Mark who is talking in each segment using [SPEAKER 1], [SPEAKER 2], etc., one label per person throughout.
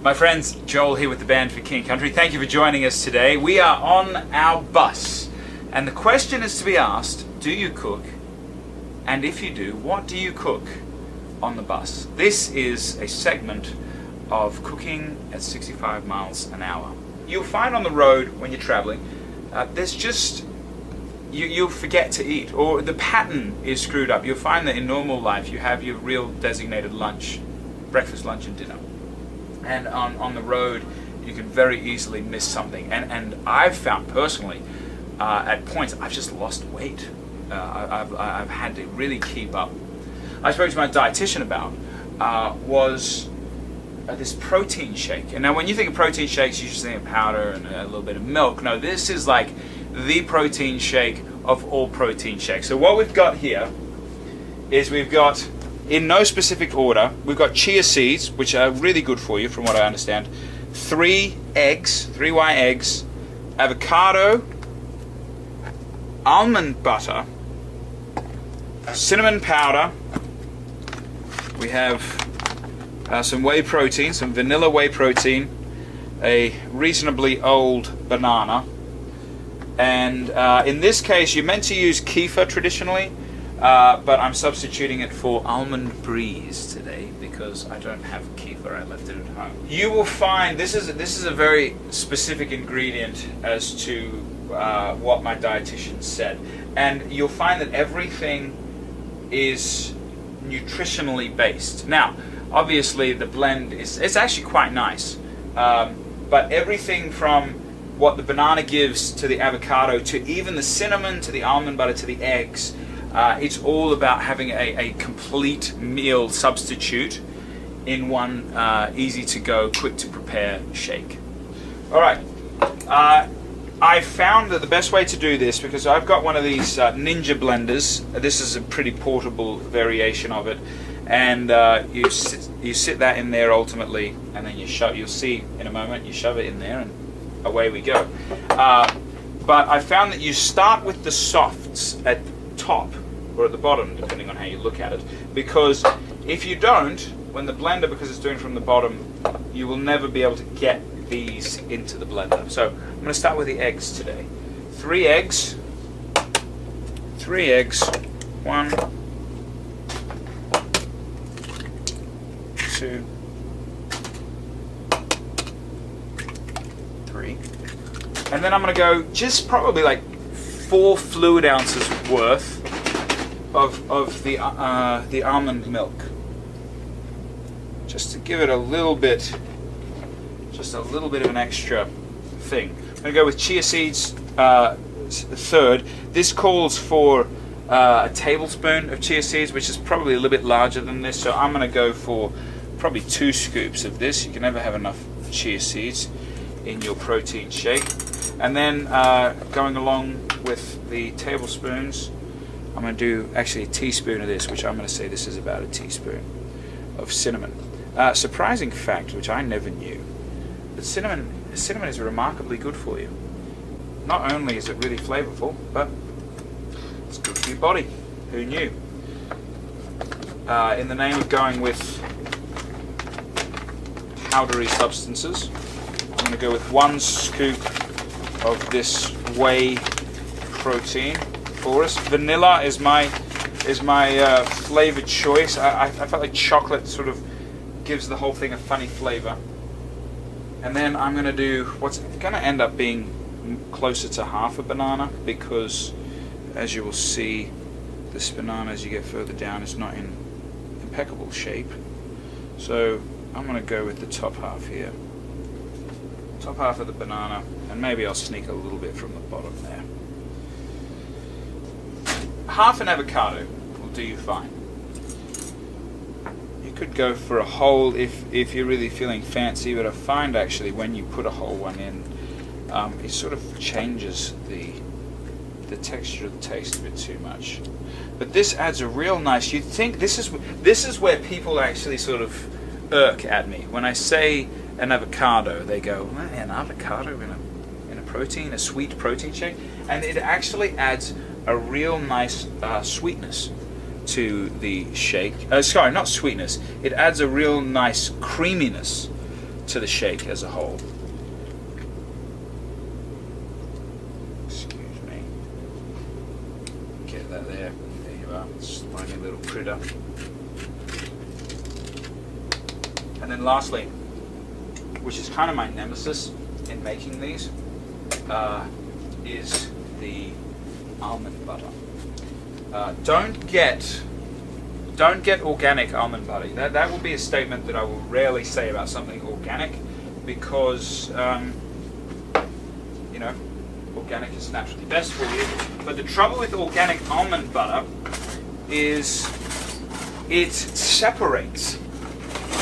[SPEAKER 1] My friends, Joel here with the band for King Country. Thank you for joining us today. We are on our bus, and the question is to be asked, do you cook? And if you do, what do you cook on the bus? This is a segment of cooking at 65 miles an hour. You'll find on the road when you're traveling, there's just, you'll forget to eat, or the pattern is screwed up. You'll find that in normal life you have your real designated lunch, breakfast, lunch and dinner. And on the road, you can very easily miss something. And I've found personally, at points, I've just lost weight. I've had to really keep up. I spoke to my dietitian about was this protein shake. And now when you think of protein shakes, you just think of powder and a little bit of milk. No, this is like the protein shake of all protein shakes. So what we've got here is we've got, in no specific order, we've got chia seeds, which are really good for you from what I understand, 3 white eggs, avocado, almond butter, cinnamon powder, we have some whey protein, some vanilla whey protein, a reasonably old banana, and in this case you're meant to use kefir traditionally, but I'm substituting it for almond breeze today because I don't have kefir. I left it at home. You will find this is a very specific ingredient as to what my dietitian said, and you'll find that everything is nutritionally based. Now, obviously, the blend it's actually quite nice, but everything from what the banana gives to the avocado to even the cinnamon to the almond butter to the eggs. It's all about having a complete meal substitute in one easy to go, quick to prepare shake. Alright, I found that the best way to do this, because I've got one of these Ninja blenders, this is a pretty portable variation of it, and you sit that in there ultimately, and then you'll see in a moment, you shove it in there and away we go. But I found that you start with the softs at the top, or at the bottom, depending on how you look at it. Because if you don't, when the blender, because it's doing from the bottom, you will never be able to get these into the blender. So I'm going to start with the eggs today. 3 eggs. 3 eggs. 1, 2, 3. And then I'm going to go just probably like 4 fluid ounces worth of the almond milk, just to give it a little bit of an extra thing. I'm going to go with chia seeds third. This calls for a tablespoon of chia seeds, which is probably a little bit larger than this, so I'm going to go for probably 2 scoops of this. You can never have enough chia seeds in your protein shake. And then going along with the tablespoons, I'm going to do actually a teaspoon of this, which I'm going to say this is about a teaspoon of cinnamon. Surprising fact, which I never knew, that cinnamon is remarkably good for you. Not only is it really flavorful, but it's good for your body. Who knew? In the name of going with powdery substances, I'm going to go with 1 scoop of this whey protein for us. Vanilla is my flavor choice. I felt like chocolate sort of gives the whole thing a funny flavor. And then I'm going to do what's going to end up being closer to half a banana, because as you will see, this banana, as you get further down, is not in impeccable shape. So I'm going to go with the top half here. Top half of the banana, and maybe I'll sneak a little bit from the bottom there. Half an avocado will do you fine. You could go for a whole if you're really feeling fancy, but I find actually when you put a whole one in, it sort of changes the texture of the taste a bit too much. But this adds a real nice. You'd think this is where people actually sort of irk at me when I say an avocado. They go, an avocado in a protein, a sweet protein shake, and it actually adds a real nice sweetness to the shake. Sorry, not sweetness. It adds a real nice creaminess to the shake as a whole. Excuse me. Get that there. There you are. Slimy little critter. And then lastly, which is kind of my nemesis in making these, is the almond butter. Don't get organic almond butter. That will be a statement that I will rarely say about something organic, because you know, organic is naturally best for you. But the trouble with organic almond butter is it separates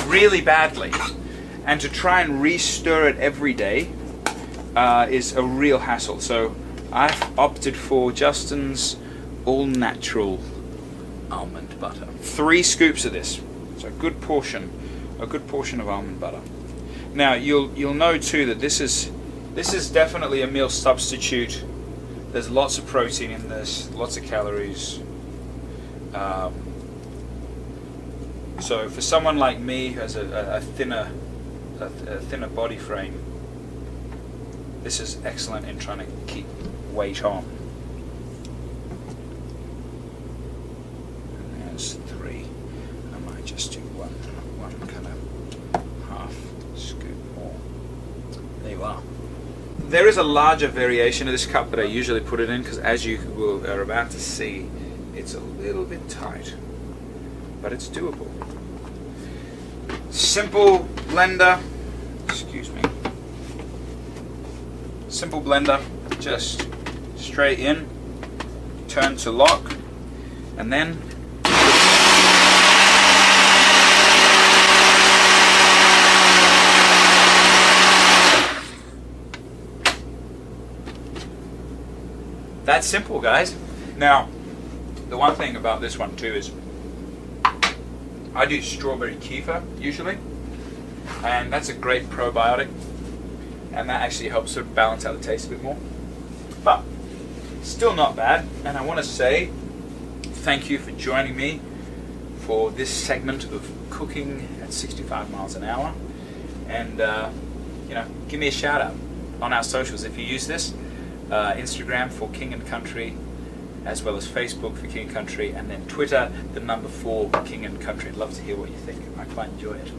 [SPEAKER 1] really badly, and to try and re-stir it every day is a real hassle. So I've opted for Justin's all-natural almond butter. 3 scoops of this, so a good portion of almond butter. Now you'll know too that this is definitely a meal substitute. There's lots of protein in this, lots of calories. So for someone like me who has a thinner body frame, this is excellent in trying to keep weight on. And there's 3. I might just do one kind of half scoop more. There you are. There is a larger variation of this cup that I usually put it in, because as you are about to see, it's a little bit tight, but it's doable. Simple blender, excuse me. Simple blender, just straight in, turn to lock, and then that's simple, guys. Now, the one thing about this one too is I do strawberry kefir usually, and that's a great probiotic, and that actually helps sort of balance out the taste a bit more. But still not bad, and I want to say thank you for joining me for this segment of cooking at 65 miles an hour. And you know, give me a shout out on our socials if you use this. Instagram for King and Country, as well as Facebook for King and Country, and then Twitter, the number 4 King and Country. I'd love to hear what you think. I quite enjoy it.